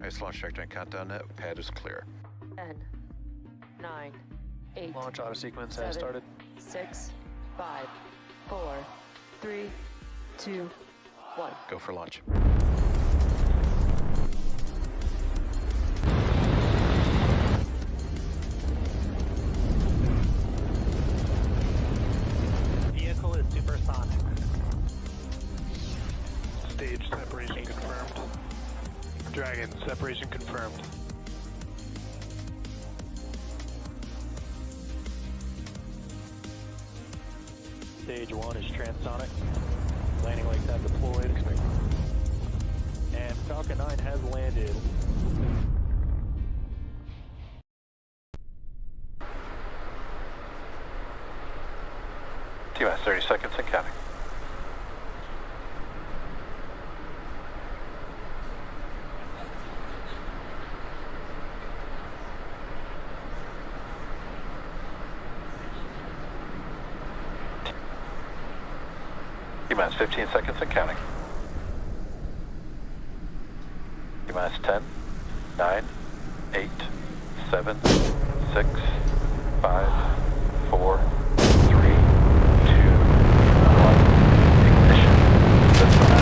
Nice launch trajectory and countdown net. Pad is clear. 10, 9, 8. Launch auto sequence 7, has started. 6, 5, 4, 3, 2, 1. Go for launch. Vehicle is supersonic. Stage separation confirmed. Dragon, separation confirmed. Stage 1 is transonic. Landing legs have deployed. And Falcon 9 has landed. T-minus 30 seconds and counting. T-minus 15 seconds and counting. T-minus 10, 9, 8, 7, 6, 5, 4, 3, 2, 1. Ignition. Liftoff.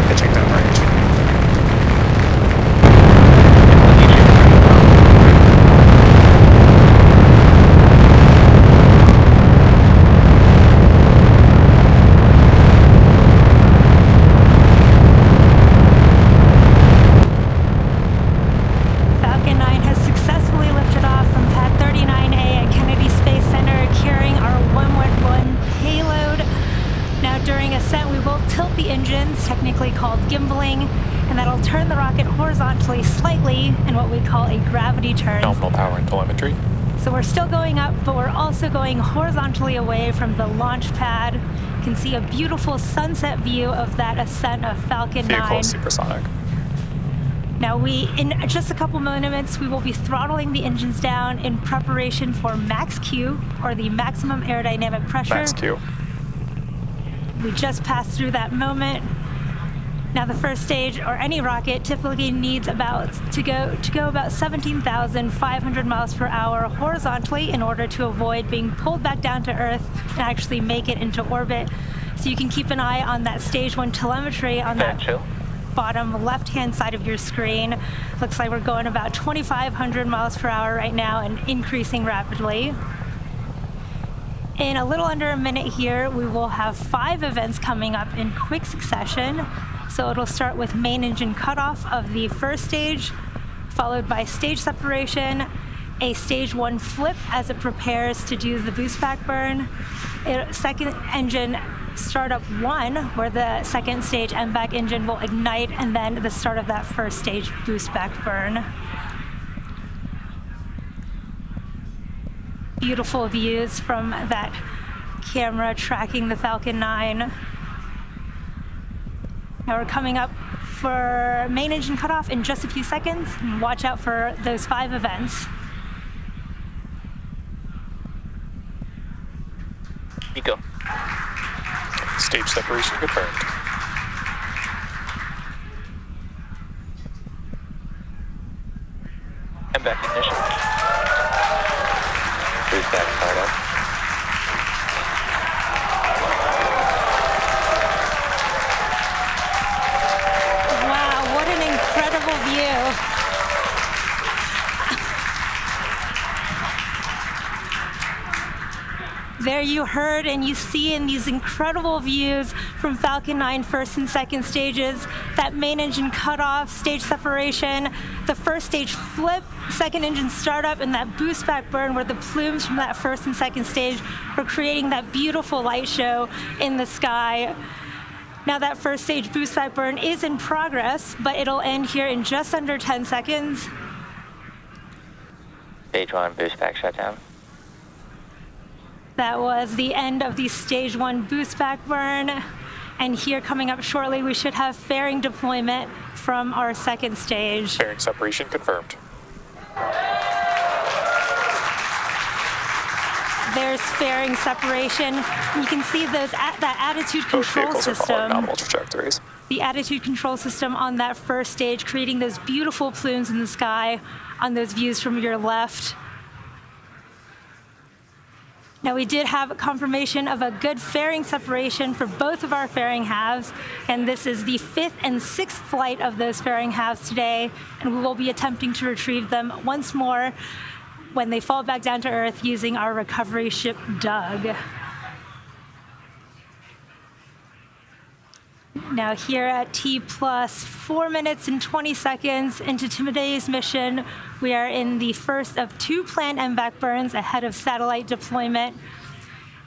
Pitching downrange. Falcon 9 has successfully lifted off from pad 39A at Kennedy Space Center, carrying our OneWeb payload. Now during ascent, we will tilt the engines, technically called gimbaling, and that'll turn the rocket horizontally slightly in what we call a gravity turn. Nominal power and telemetry. So we're still going up, but we're also going horizontally away from the launch pad. You can see a beautiful sunset view of that ascent of Falcon 9. Vehicle is supersonic. Now in just a couple minutes, we will be throttling the engines down in preparation for max Q, or the maximum aerodynamic pressure. Max Q. We just passed through that moment. Now the first stage, or any rocket, typically needs to go about 17,500 miles per hour horizontally in order to avoid being pulled back down to Earth and actually make it into orbit. So you can keep an eye on that stage 1 telemetry on that bottom left-hand side of your screen. Looks like we're going about 2,500 miles per hour right now and increasing rapidly. In a little under a minute here, we will have 5 events coming up in quick succession. So it'll start with main engine cutoff of the first stage, followed by stage separation, a stage 1 flip as it prepares to do the boost back burn, second engine startup 1, where the second stage MVAC engine will ignite, and then the start of that first stage boost back burn. Beautiful views from that camera tracking the Falcon 9. Now we're coming up for main engine cutoff in just a few seconds, and watch out for those 5 events. Eco. Stage separation confirmed. MVAC ignition. Boost back startup. Wow, what an incredible view. There you heard and you see in these incredible views from Falcon 9 first and second stages, that main engine cutoff, stage separation, the first stage flip, second engine startup, and that boost back burn where the plumes from that first and second stage were creating that beautiful light show in the sky. Now that first stage boost back burn is in progress, but it'll end here in just under 10 seconds. Stage 1 boost back shutdown. That was the end of the stage 1 boost back burn. And here coming up shortly, we should have fairing deployment from our second stage. Fairing separation confirmed. there's fairing separation. You can see that attitude Both control vehicles are following system. nominal trajectories. The attitude control system on that first stage, creating those beautiful plumes in the sky on those views from your left. Now, we did have confirmation of a good fairing separation for both of our fairing halves, and this is the 5th and 6th flight of those fairing halves today, and we will be attempting to retrieve them once more when they fall back down to Earth using our recovery ship, Doug. Now here at T plus 4 minutes and 20 seconds into today's mission, we are in the first of 2 planned MVAC burns ahead of satellite deployment.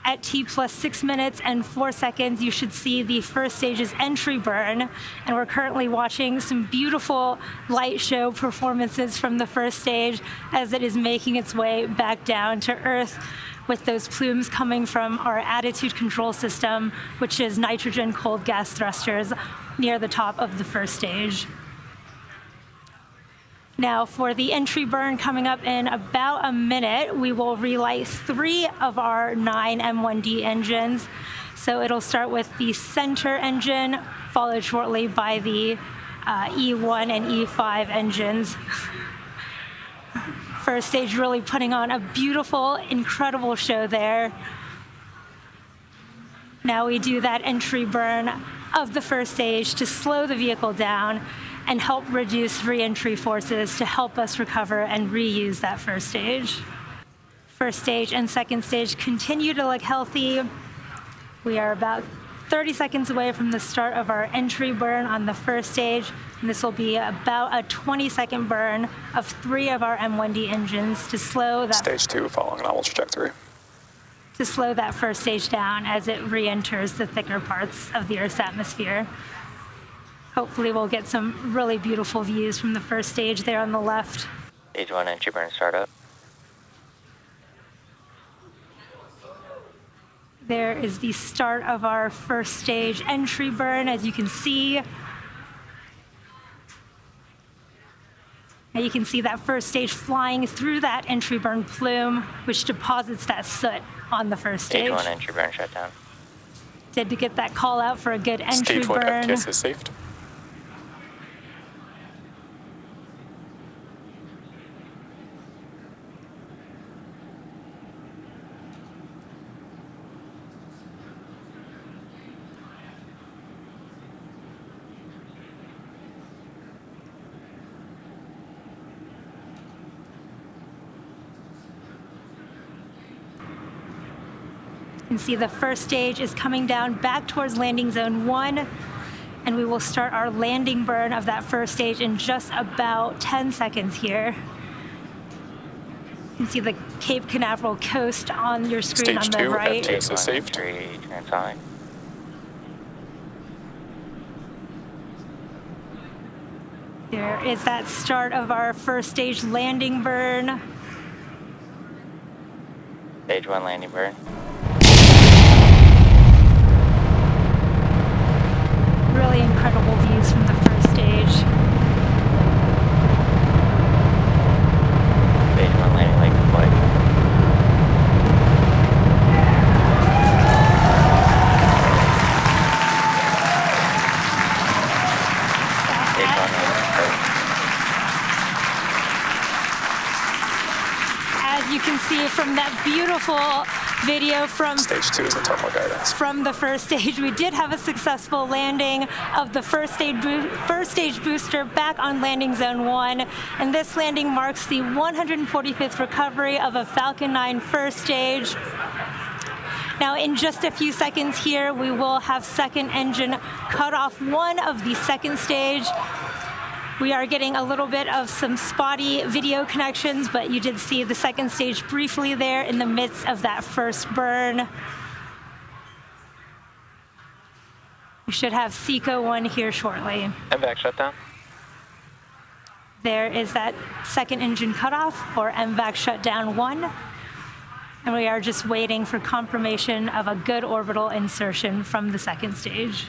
At T plus 6 minutes and 4 seconds, you should see the first stage's entry burn. And we're currently watching some beautiful light show performances from the first stage as it is making its way back down to Earth, with those plumes coming from our attitude control system, which is nitrogen cold gas thrusters near the top of the first stage. Now, for the entry burn coming up in about a minute, we will relight 3 of our 9 M1D engines. So it'll start with the center engine, followed shortly by the E1 and E5 engines. First stage really putting on a beautiful, incredible show there. Now we do that entry burn of the first stage to slow the vehicle down and help reduce re-entry forces to help us recover and reuse that first stage. First stage and second stage continue to look healthy. We are about 30 seconds away from the start of our entry burn on the first stage, and this will be about a 20-second burn of 3 of our M1D engines to slow that Stage 2 following nominal trajectory. to slow that first stage down as it re-enters the thicker parts of the Earth's atmosphere. Hopefully we'll get some really beautiful views from the first stage there on the left. Stage 1 entry burn startup. There is the start of our first stage entry burn, as you can see. And you can see that first stage flying through that entry burn plume, which deposits that soot on the first stage. Stage 1 entry burn shutdown. Did to get that call out for a good entry Stage 1 burn. FTS is saved. You can see the first stage is coming down back towards landing zone 1, and we will start our landing burn of that first stage in just about 10 seconds here. You can see the Cape Canaveral coast on your screen Stage on the 2 right. FTS is saved. Transonic. There is that start of our first stage landing burn. Stage 1 landing burn. Really incredible views from the first stage. Stage 1 landing leg deployed. Stage 1 landing confirmed. As you can see from that beautiful video from Stage 2 is internal guidance. from the first stage, we did have a successful landing of the first stage booster back on landing zone 1, and this landing marks the 145th recovery of a Falcon 9 first stage. Now, in just a few seconds here, we will have second engine cut off 1 of the second stage. We are getting a little bit of some spotty video connections, but you did see the second stage briefly there in the midst of that first burn. We should have SECO 1 here shortly. MVAC shutdown. There is that second engine cutoff, or MVAC shutdown 1. And we are just waiting for confirmation of a good orbital insertion from the second stage.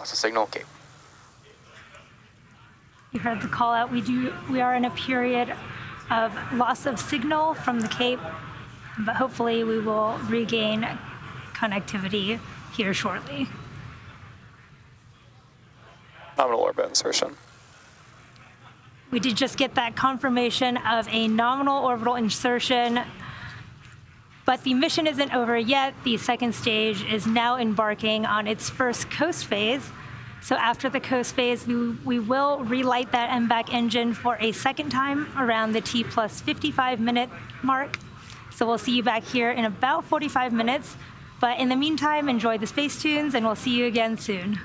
loss of signal, Cape. You heard the call out. We are in a period of loss of signal from the Cape, but hopefully we will regain connectivity here shortly. Nominal orbit insertion. We did just get that confirmation of a nominal orbital insertion, but the mission isn't over yet. The second stage is now embarking on its first coast phase. So after the coast phase, we will relight that MVAC engine for a second time around the T plus 55 minute mark. So we'll see you back here in about 45 minutes. But in the meantime, enjoy the space tunes, and we'll see you again soon.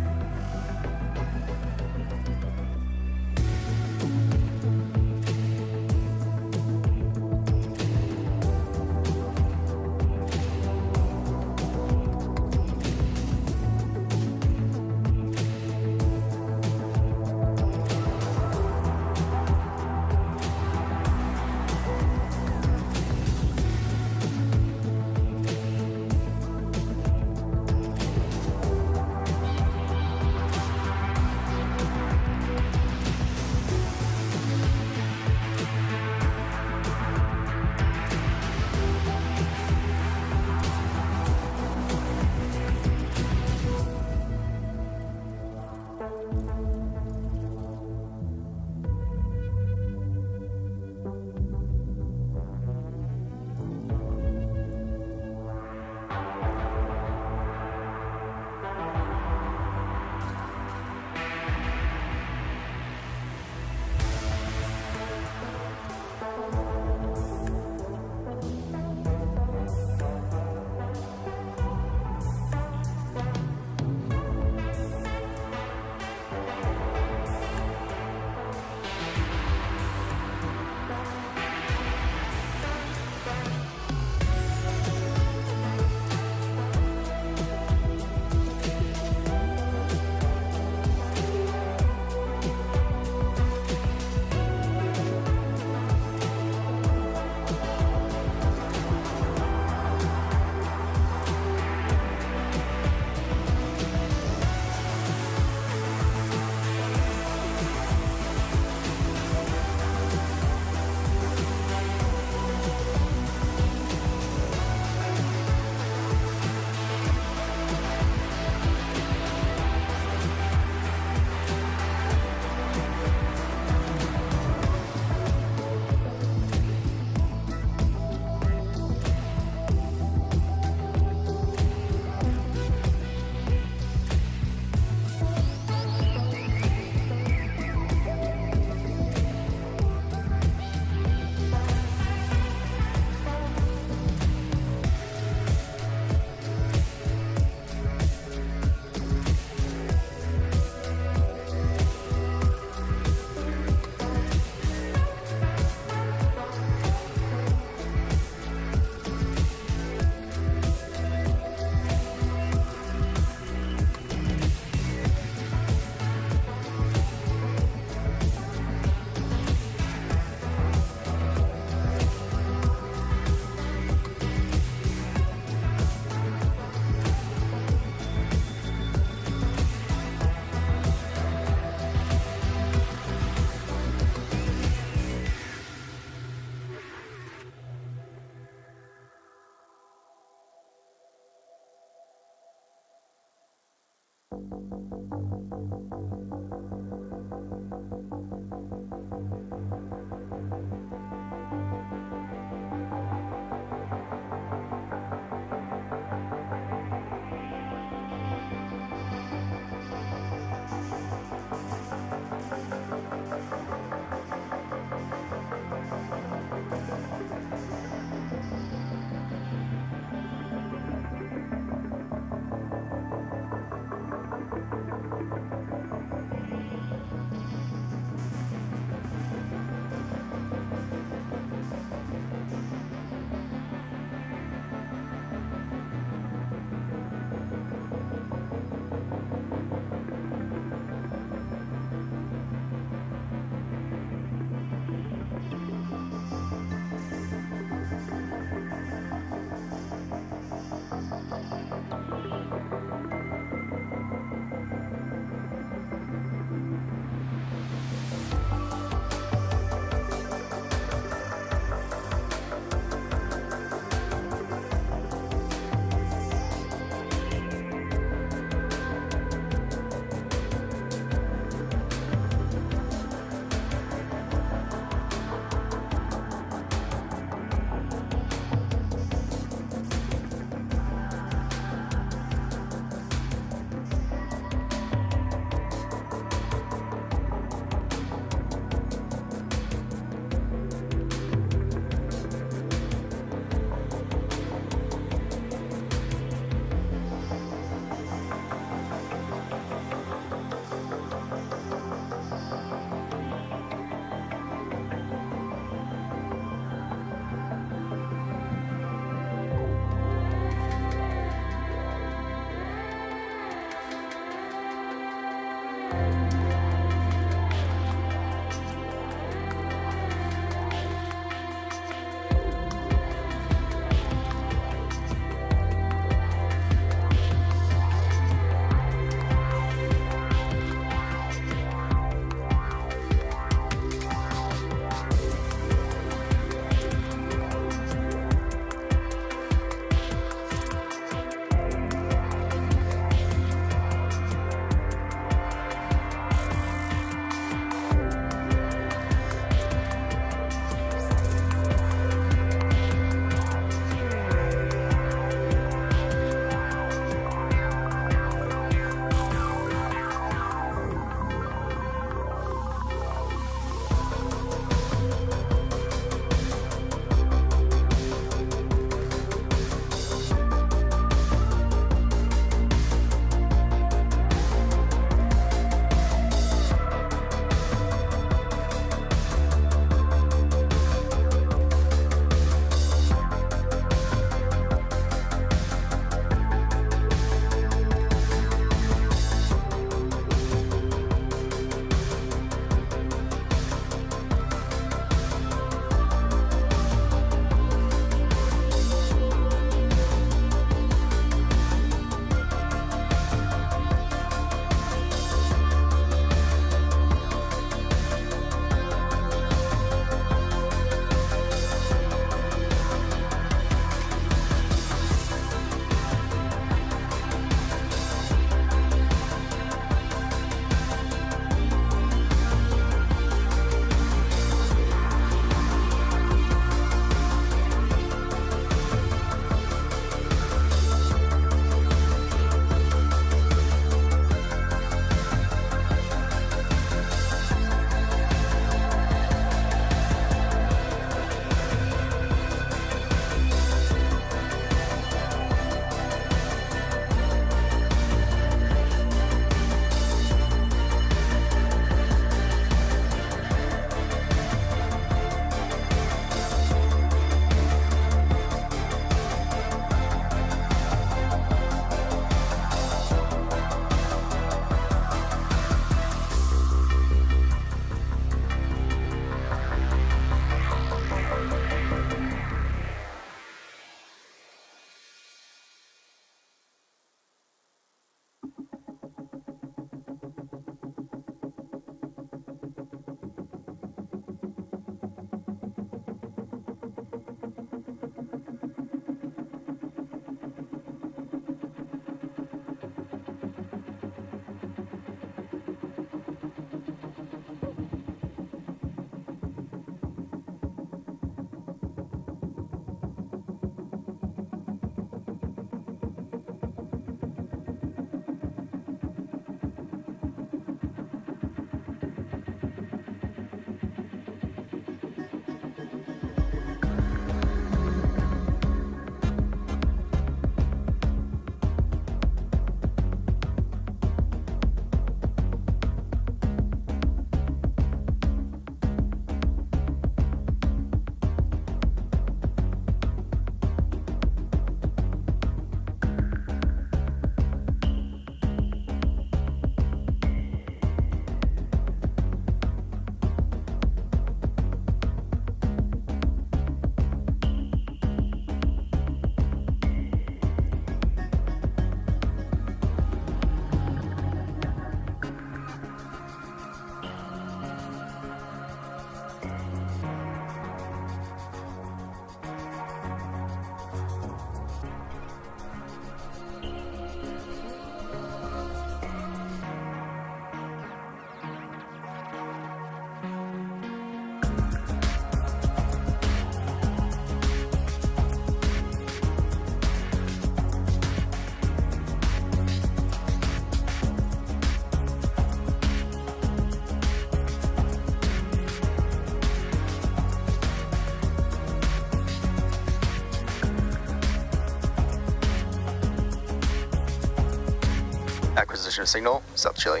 Acquisition of signal, South Chile.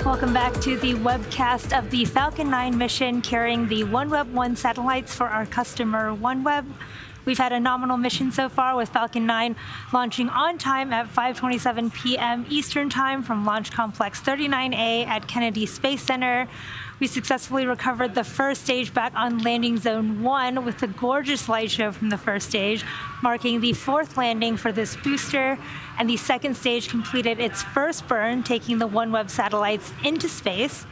Welcome back to the webcast of the Falcon 9 mission carrying the OneWeb 1 satellites for our customer OneWeb. We've had a nominal mission so far with Falcon 9 launching on time at 5:27 p.m. Eastern Time from Launch Complex 39A at Kennedy Space Center. We successfully recovered the first stage back on landing zone 1 with a gorgeous light show from the first stage, marking the 4th landing for this booster, and the second stage completed its first burn, taking the OneWeb satellites into space.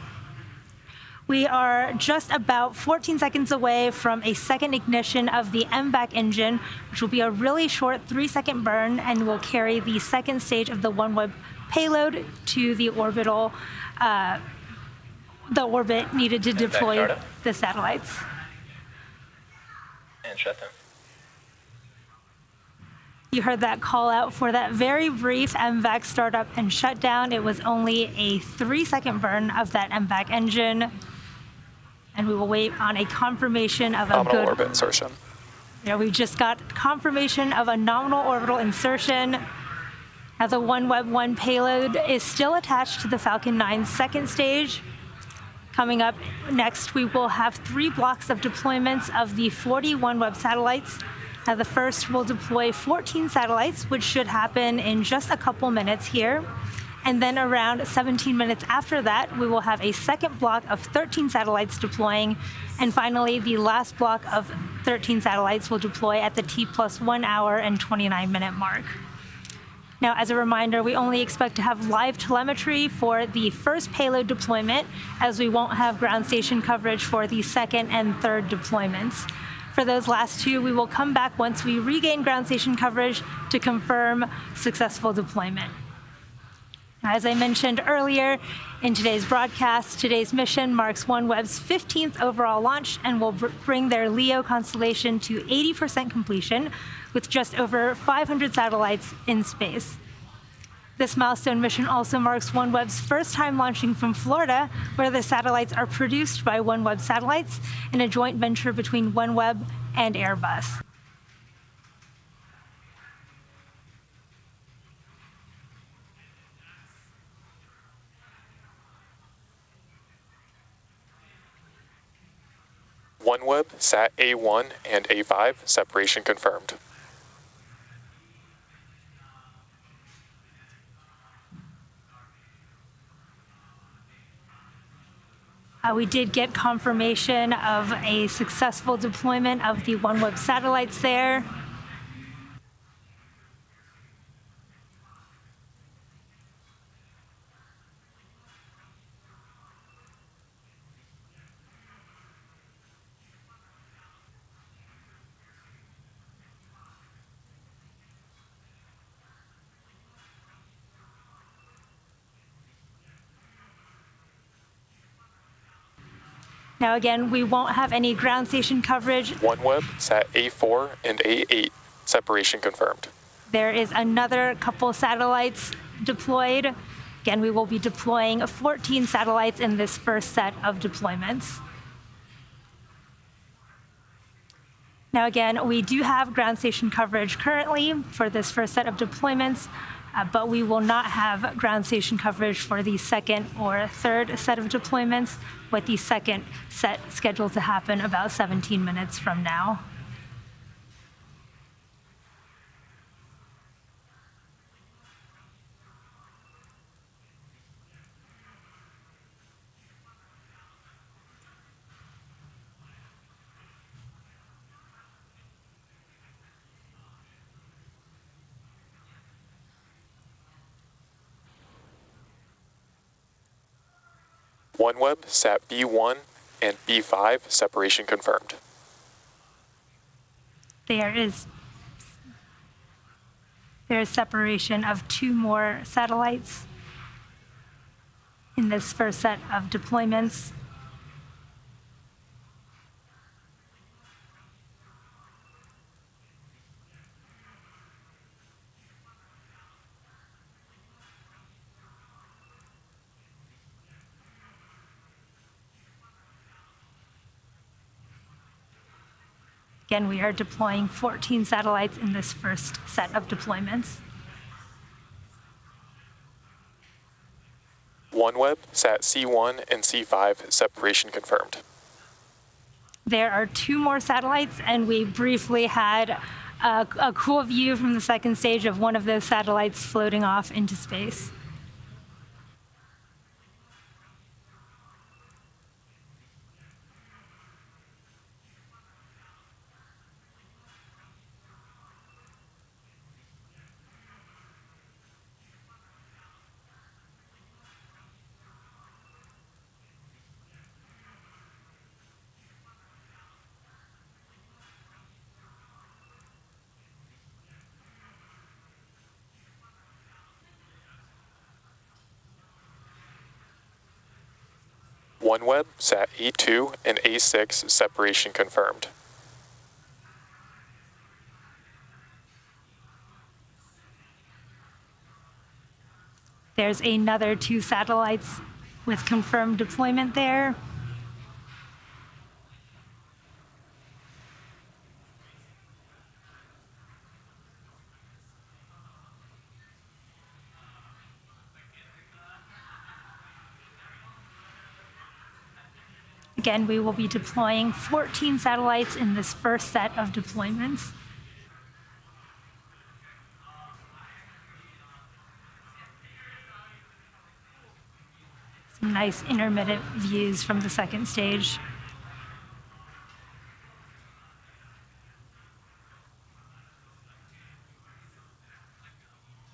We are just about 14 seconds away from a second ignition of the MVAC engine, which will be a really short 3-second burn and will carry the second stage of the OneWeb payload to the orbital, the orbit needed to deploy the satellites. And shut them. You heard that call out for that very brief MVAC startup and shutdown. It was only a 3-second burn of that MVAC engine. And we will wait on a confirmation of a Nominal orbit insertion. We just got confirmation of a nominal orbital insertion. Now the OneWeb 1 payload is still attached to the Falcon 9's second stage. Coming up next, we will have 3 blocks of deployments of the 40 OneWeb satellites. Now the first will deploy 14 satellites, which should happen in just a couple minutes here. And then around 17 minutes after that, we will have a second block of 13 satellites deploying. And finally, the last block of 13 satellites will deploy at the T+1 hour and 29-minute mark. Now, as a reminder, we only expect to have live telemetry for the first payload deployment, as we won't have ground station coverage for the second and third deployments. For those last 2, we will come back once we regain ground station coverage to confirm successful deployment. As I mentioned earlier in today's broadcast, today's mission marks OneWeb's 15th overall launch and will bring their LEO constellation to 80% completion with just over 500 satellites in space. This milestone mission also marks OneWeb's first time launching from Florida, where the satellites are produced by OneWeb Satellites in a joint venture between OneWeb and Airbus. OneWeb, Sat A1 and A5, separation confirmed. We did get confirmation of a successful deployment of the OneWeb satellites there. Now again, we won't have any ground station coverage. OneWeb, Sat A4 and A8, separation confirmed. There is another couple satellites deployed. Again, we will be deploying 14 satellites in this first set of deployments. Now again, we do have ground station coverage currently for this first set of deployments, but we will not have ground station coverage for the second or third set of deployments, with the second set scheduled to happen about 17 minutes from now. OneWeb, Sat B1 and B5, separation confirmed. There is separation of 2 more satellites in this first set of deployments. Again, we are deploying 14 satellites in this first set of deployments. OneWeb, Sat C1 and C5, separation confirmed. There are 2 more satellites, and we briefly had a cool view from the second stage of one of those satellites floating off into space. OneWeb, Sat A2 and A6 separation confirmed. There's another 2 satellites with confirmed deployment there. Again, we will be deploying 14 satellites in this first set of deployments. Some nice intermittent views from the second stage.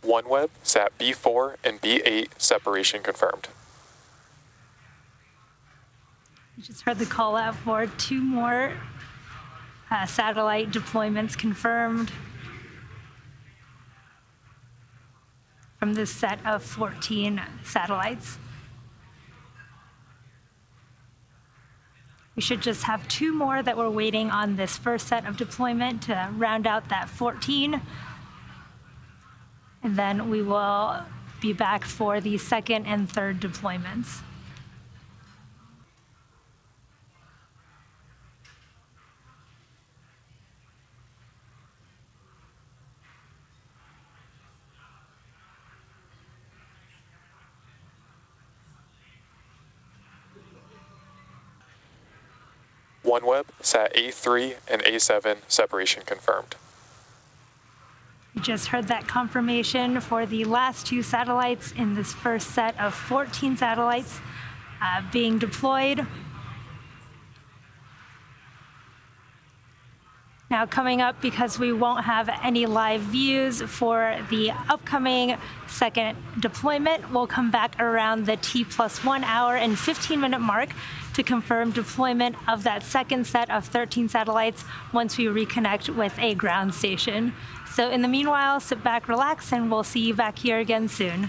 OneWeb, Sat B4 and B8 separation confirmed. We just heard the call out for 2 more satellite deployments confirmed from this set of 14 satellites. We should just have 2 more that we're waiting on this first set of deployment to round out that 14. And then we will be back for the second and third deployments. OneWeb, Sat A3 and A7 separation confirmed. We just heard that confirmation for the last 2 satellites in this first set of 14 satellites being deployed. Now coming up, because we won't have any live views for the upcoming second deployment, we'll come back around the T+1 hour and 15-minute mark to confirm deployment of that second set of 13 satellites once we reconnect with a ground station. So in the meanwhile, sit back, relax, and we'll see you back here again soon.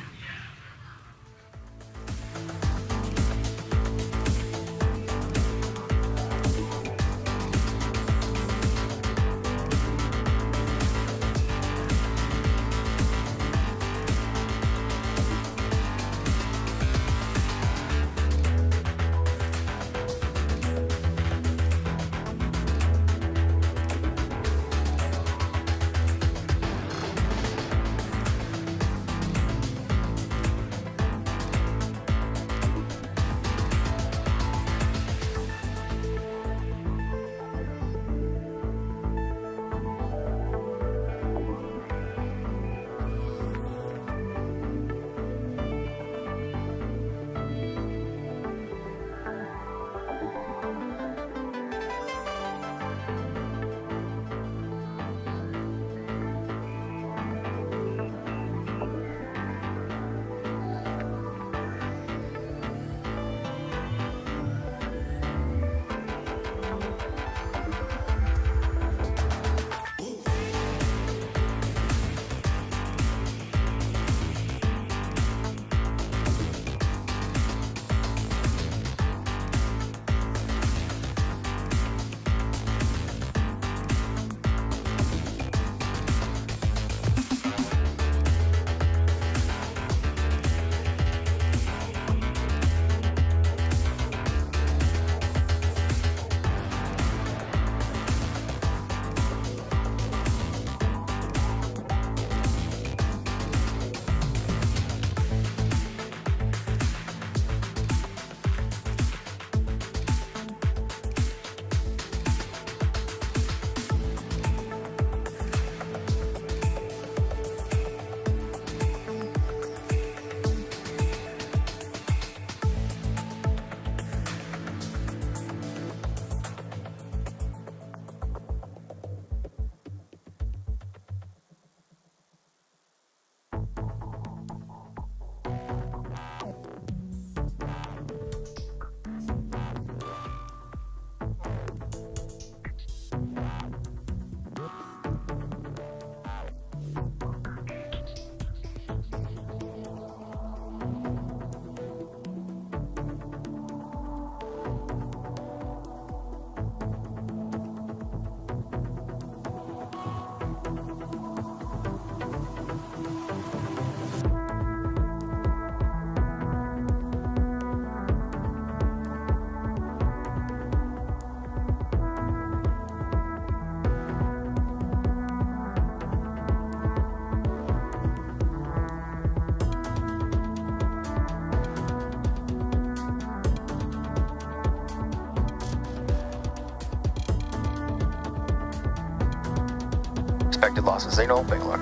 Expected loss of signal, Bangalore.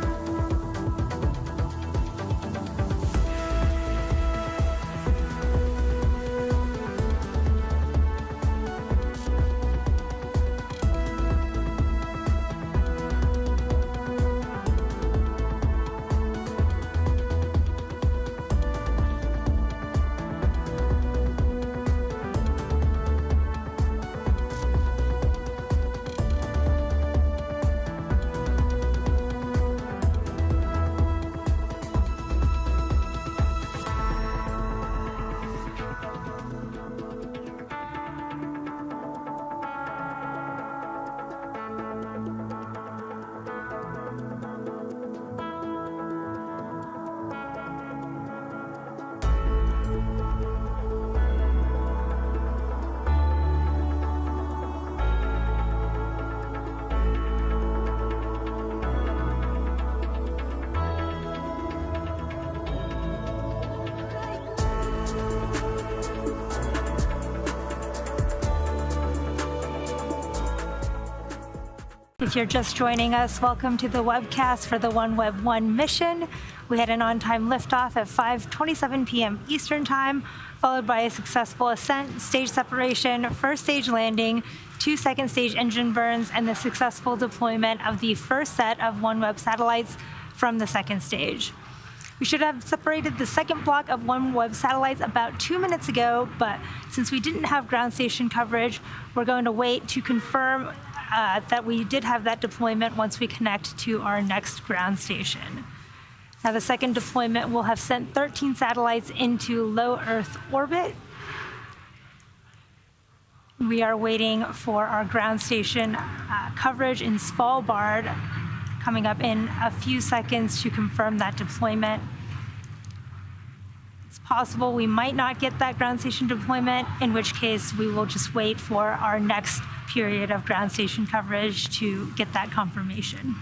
If you're just joining us, welcome to the webcast for the OneWeb 1 mission. We had an on-time liftoff at 5:27 p.m. Eastern Time, followed by a successful ascent, stage separation, first stage landing, 2 second stage engine burns, and the successful deployment of the first set of OneWeb satellites from the second stage. We should have separated the second block of OneWeb satellites about 2 minutes ago, but since we didn't have ground station coverage, we're going to wait to confirm that we did have that deployment once we connect to our next ground station. Now, the second deployment will have sent 13 satellites into low Earth orbit. We are waiting for our ground station coverage in Svalbard coming up in a few seconds to confirm that deployment. It's possible we might not get that ground station deployment, in which case we will just wait for our next period of ground station coverage to get that confirmation.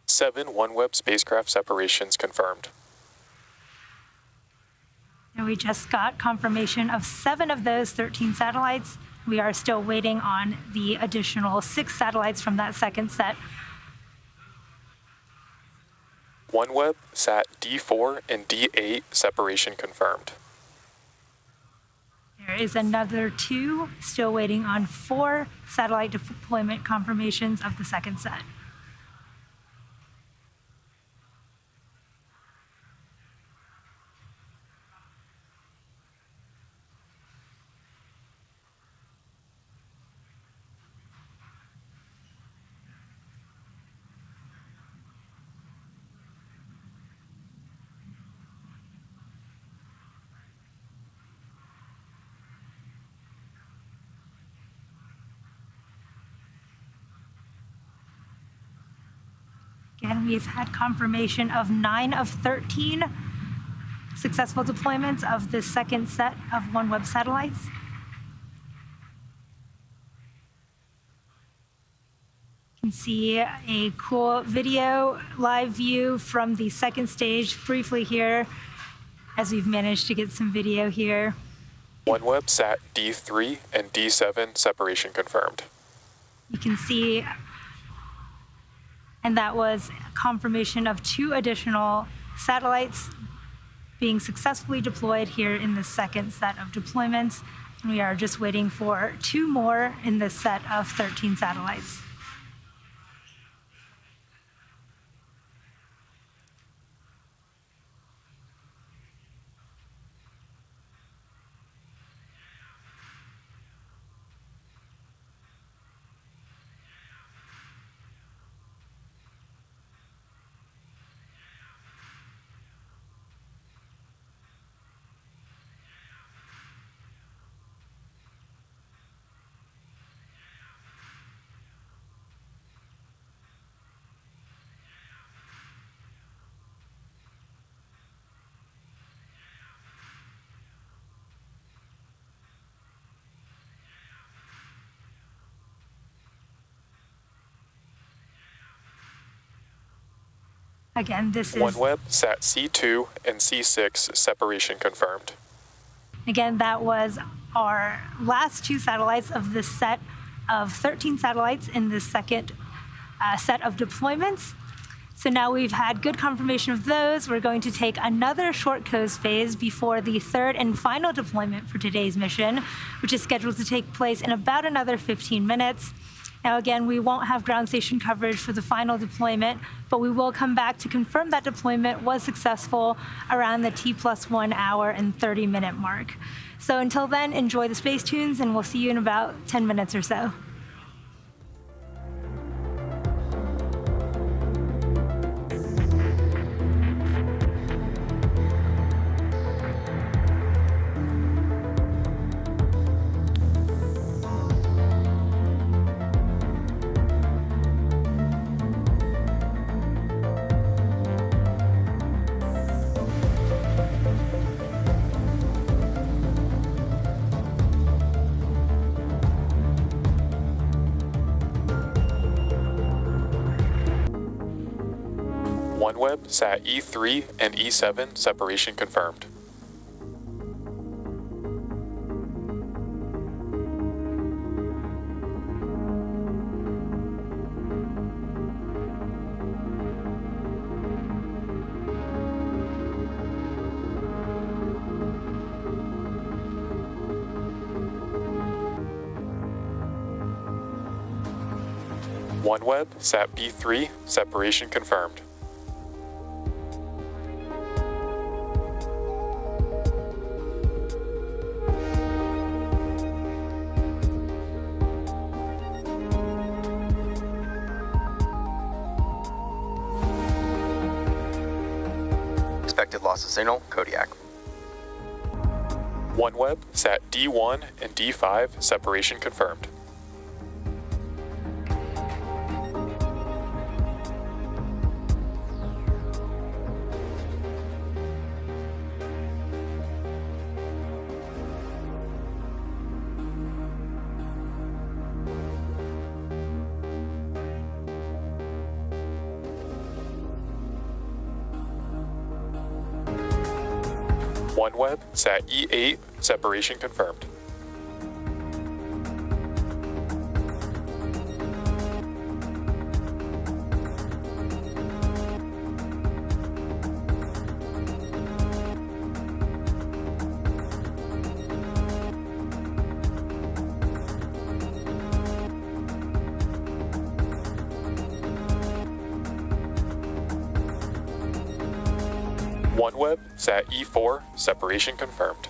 Seven OneWeb spacecraft separations confirmed. And we just got confirmation of 7 of those 13 satellites. We are still waiting on the additional 6 satellites from that second set. OneWeb sat D4 and D8 separation confirmed. There is another 2 still waiting on 4 satellite deployment confirmations of the second set. Again, we've had confirmation of 9 of 13 successful deployments of the second set of OneWeb satellites. You can see a cool video live view from the second stage briefly here, as we've managed to get some video here. OneWeb sat D3 and D7 separation confirmed. You can see, and that was confirmation of 2 additional satellites being successfully deployed here in the second set of deployments. And we are just waiting for 2 more in this set of 13 satellites. Again, this is OneWeb sat C2 and C6 separation confirmed. Again, that was our last 2 satellites of this set of 13 satellites in this second set of deployments. So now we've had good confirmation of those. We're going to take another short kOS phase before the 3rd and final deployment for today's mission, which is scheduled to take place in about another 15 minutes. Now again, we won't have ground station coverage for the final deployment, but we will come back to confirm that deployment was successful around the T+1 hour and 30-minute mark. So until then, enjoy the space tunes, and we'll see you in about 10 minutes or so. OneWeb, Sat E3 and E7 separation confirmed. OneWeb, Sat B3, separation confirmed. Expected loss of signal, Kodiak. OneWeb, Sat D1 and D5, separation confirmed. OneWeb, Sat E8, separation confirmed. OneWeb, Sat E4, separation confirmed.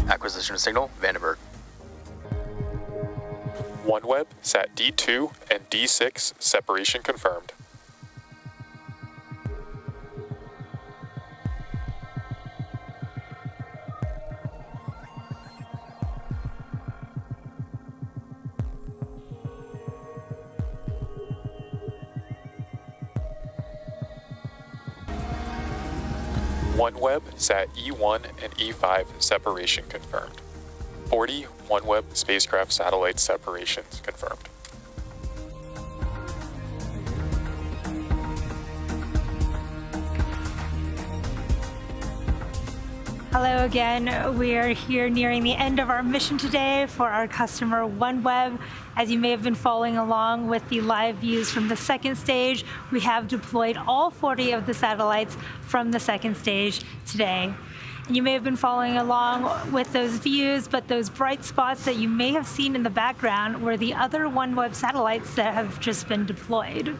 Acquisition of signal, Vandenberg. OneWeb, Sat D2 and D6, separation confirmed. OneWeb, Sat E1 and E5, separation confirmed. 40 OneWeb spacecraft satellite separations confirmed. Hello again. We are here nearing the end of our mission today for our customer OneWeb. As you may have been following along with the live views from the second stage, we have deployed all 40 of the satellites from the second stage today. And you may have been following along with those views, but those bright spots that you may have seen in the background were the other OneWeb satellites that have just been deployed.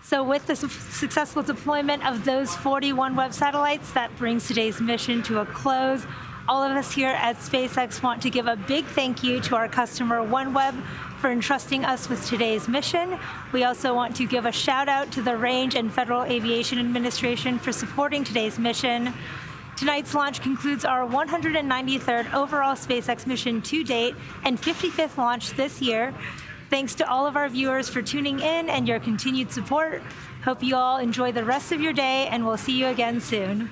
So with the successful deployment of those 40 OneWeb satellites, that brings today's mission to a close. All of us here at SpaceX want to give a big thank you to our customer OneWeb for entrusting us with today's mission. We also want to give a shout out to the Range and Federal Aviation Administration for supporting today's mission. Tonight's launch concludes our 193rd overall SpaceX mission to date and 55th launch this year. Thanks to all of our viewers for tuning in and your continued support. Hope you all enjoy the rest of your day, and we'll see you again soon.